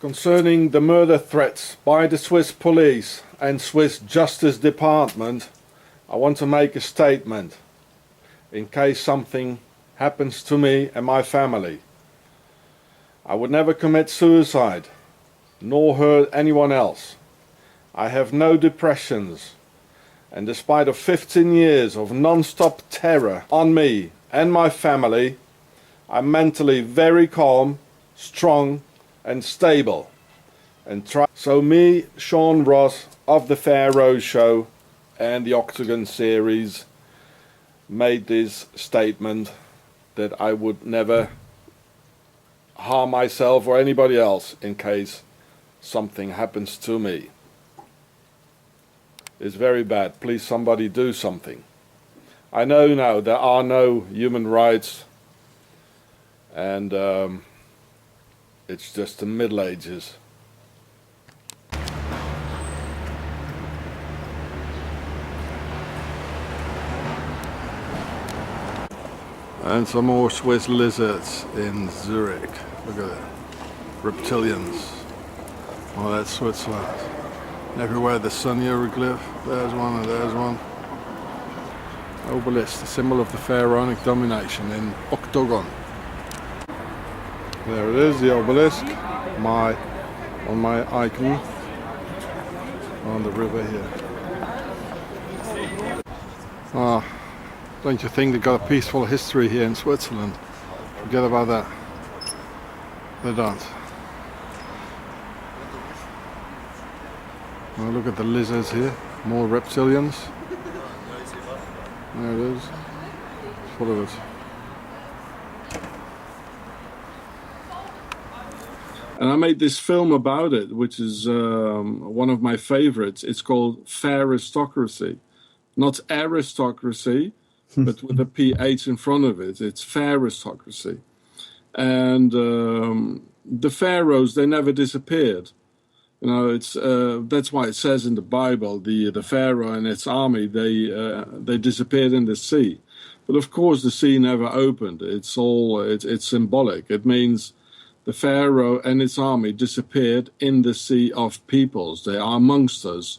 Concerning the murder threats by the Swiss police and Swiss Justice Department, I want to make a statement in case something happens to me and my family. I would never commit suicide, nor hurt anyone else. I have no depressions, and despite of 15 years of non-stop terror on me and my family, I'm mentally very calm, strong and stable, and try. So me, Sean Hross of the Hross show and the Octagon series made this statement that I would never harm myself or anybody else in case something happens to me. It's very bad. Please somebody do something. I know now there are no human rights, and it's just the Middle Ages. And some more Swiss lizards in Zurich. Look at that. Reptilians. Oh, that's Switzerland. And everywhere the sun hieroglyph. There's one and there's one. Obelisk, the symbol of the pharaonic domination in Octagon. There it is, the obelisk, on my icon on the river here. Ah, don't you think they got a peaceful history here in Switzerland? Forget about that. They don't. Well, look at the lizards here, more reptilians. There it is, full of it. And I made this film about it, which is one of my favorites. It's called Fairistocracy. Not aristocracy, but with a PH in front of it. It's Fairistocracy. And the pharaohs, they never disappeared. You know, it's that's why it says in the Bible, the pharaoh and its army, they disappeared in the sea. But of course, the sea never opened. It's symbolic. It means the pharaoh and its army disappeared in the sea of peoples. They are amongst us.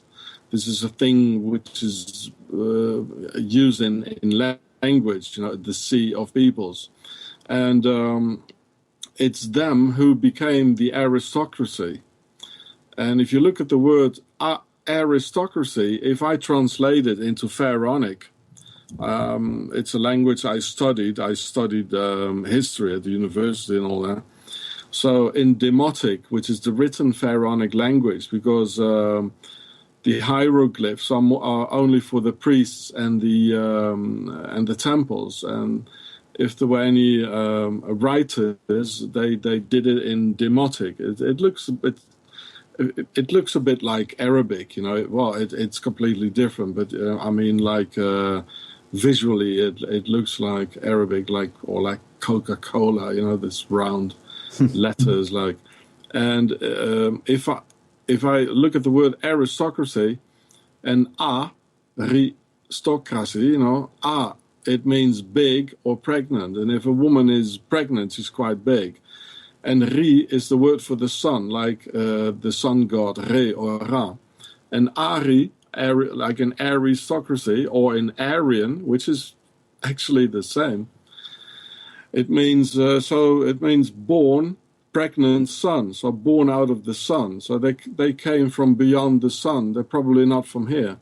This is a thing which is used in language, you know, the sea of peoples. And it's them who became the aristocracy. And if you look at the word aristocracy, if I translate it into pharaonic, it's a language I studied. I studied history at the university and all that. So in Demotic, which is the written pharaonic language, because the hieroglyphs are only for the priests and the temples, and if there were any writers, they did it in Demotic. It looks a bit like Arabic, you know. Well, it's completely different, but I mean, like visually, it looks like Arabic, or like Coca-Cola, you know, this round letters, like. And if I look at the word aristocracy and aristocracy, you know, it means big or pregnant, and if a woman is pregnant, she's quite big. And Ri is the word for the sun, like the sun god Re or Ra. And Ari, like an aristocracy or an Aryan, which is actually the same. It means it means born, pregnant sun, so born out of the sun. So they came from beyond the sun. They're probably not from here.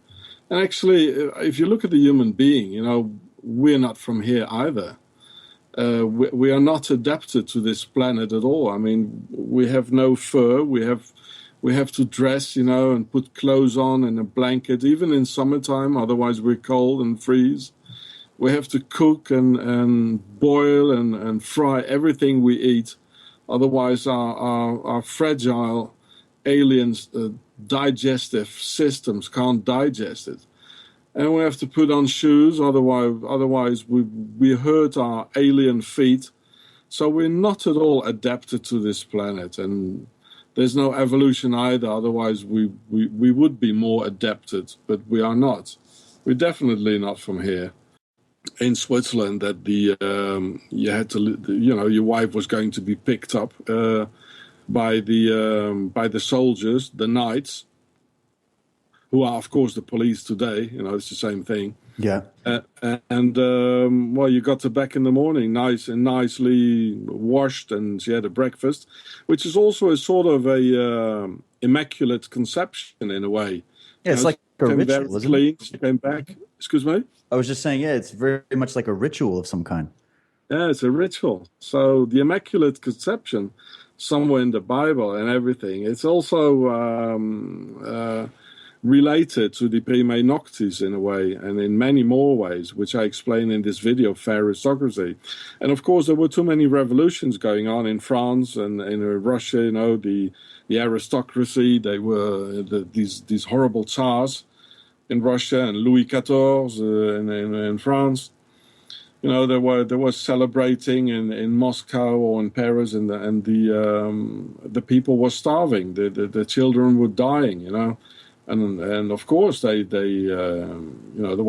And actually, if you look at the human being, you know, we're not from here either. We are not adapted to this planet at all. I mean, we have no fur. We have to dress, you know, and put clothes on and a blanket, even in summertime. Otherwise, we're cold and freeze. We have to cook and boil and fry everything we eat. Otherwise, our fragile aliens' digestive systems can't digest it. and we have to put on shoes, otherwise we hurt our alien feet. So we're not at all adapted to this planet, and there's no evolution either. Otherwise, we would be more adapted, but we are not. We're definitely not from here. In Switzerland, that you had to, your wife was going to be picked up by the soldiers, the knights, who are of course the police today. It's the same thing. Yeah. Well, you got her back in the morning, nicely washed, and she had a breakfast, which is also a sort of a immaculate conception in a way. Yeah, it's like a ritual, isn't it? She came back. Excuse me? I was just saying, yeah, it's very much like a ritual of some kind. Yeah, it's a ritual. So the Immaculate Conception, somewhere in the Bible and everything, it's also related to the Prima Noctis in a way, and in many more ways, which I explain in this video, Fair Aristocracy. And of course, there were too many revolutions going on in France and in Russia, the aristocracy. They were these horrible tsars in Russia, and Louis XIV in France. There was celebrating in Moscow or in Paris, and the people were starving. The children were dying. And of course there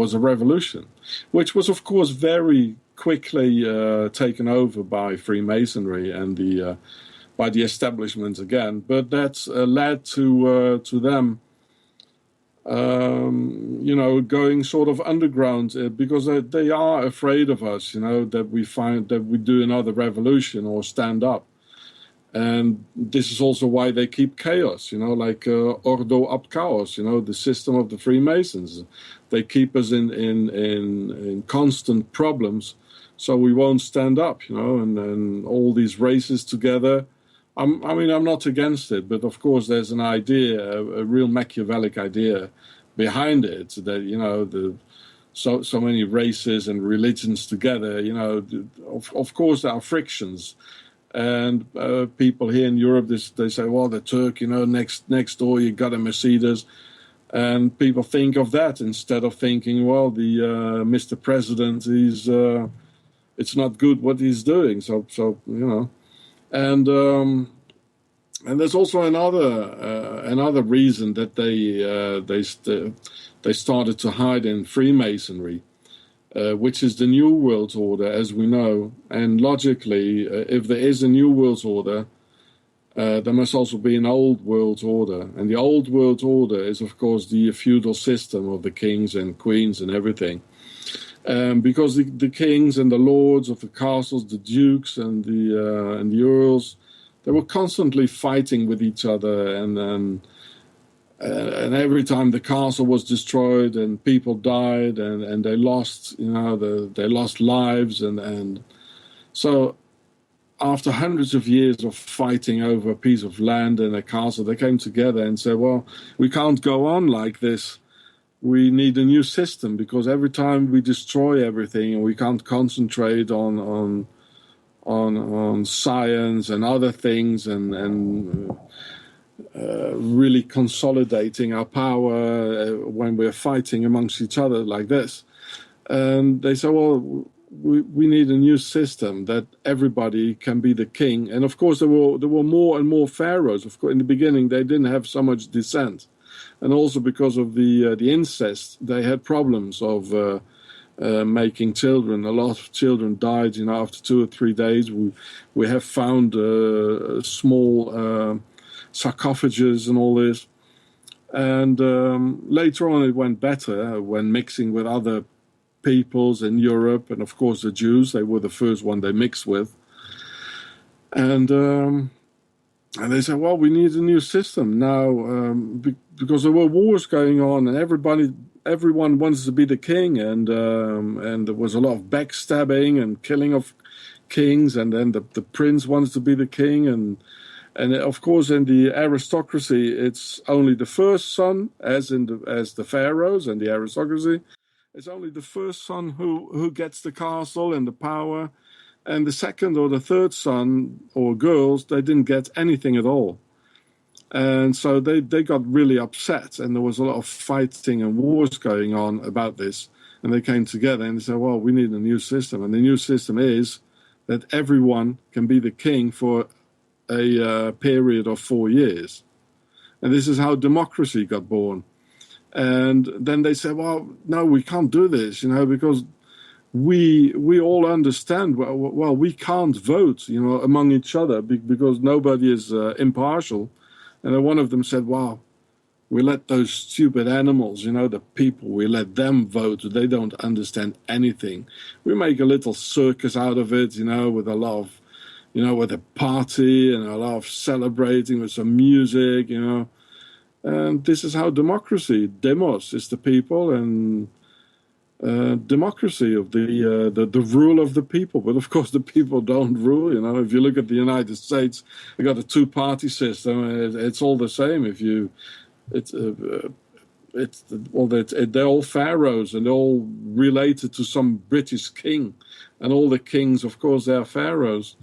was a revolution, which was of course very quickly taken over by Freemasonry and by the establishment again. But that led to them. Going sort of underground because they are afraid of us, that we do another revolution or stand up. And this is also why they keep chaos, like Ordo ab Chaos, the system of the Freemasons. They keep us in constant problems, so we won't stand up, and all these races together. I'm not against it, but of course there's an idea, a real Machiavellic idea behind it, that, so many races and religions together, of course there are frictions. And people here in Europe, they say, well, the Turk, next door you got a Mercedes. And people think of that instead of thinking, well, the Mr. President, it's not good what he's doing. So And there's also another reason that they started to hide in Freemasonry, which is the New World Order, as we know. And logically, if there is a New World Order, there must also be an Old World Order. And the Old World Order is, of course, the feudal system of the kings and queens and everything. Because the kings and the lords of the castles, the dukes and the earls, they were constantly fighting with each other, and every time the castle was destroyed and people died and they lost, they lost lives, and so after hundreds of years of fighting over a piece of land and a castle, they came together and said, well, we can't go on like this. We need a new system, because every time we destroy everything and we can't concentrate on science and other things and really consolidating our power when we're fighting amongst each other like this. And they say, well, we need a new system that everybody can be the king. And of course, there were more and more pharaohs. Of course, in the beginning, they didn't have so much descent. And also because of the incest, they had problems of making children. A lot of children died, after 2 or 3 days. We have found small sarcophages and all this. And later on, it went better when mixing with other peoples in Europe. And of course, the Jews, they were the first one they mixed with. And they said, well, we need a new system now, because there were wars going on, and everyone wants to be the king, and there was a lot of backstabbing and killing of kings, and then the prince wants to be the king, and of course in the aristocracy it's only the first son, as the pharaohs and the aristocracy, it's only the first son who gets the castle and the power. And the second or the third son or girls, they didn't get anything at all. And so they got really upset, and there was a lot of fighting and wars going on about this. And they came together and they said, well, we need a new system. And the new system is that everyone can be the king for a period of 4 years. And this is how democracy got born. And then they said, well, no, we can't do this, because we all understand, well, we can't vote, among each other because nobody is impartial. And then one of them said, wow, we let those stupid animals, the people, we let them vote. They don't understand anything. We make a little circus out of it, with a lot of, with a party and a lot of celebrating with some music, And this is how democracy, demos, is the people, and democracy of the rule of the people. But of course, the people don't rule. If you look at the United States, they got a two-party system. It's all the same. They're all pharaohs, and they're all related to some British king, and all the kings, of course, they are pharaohs.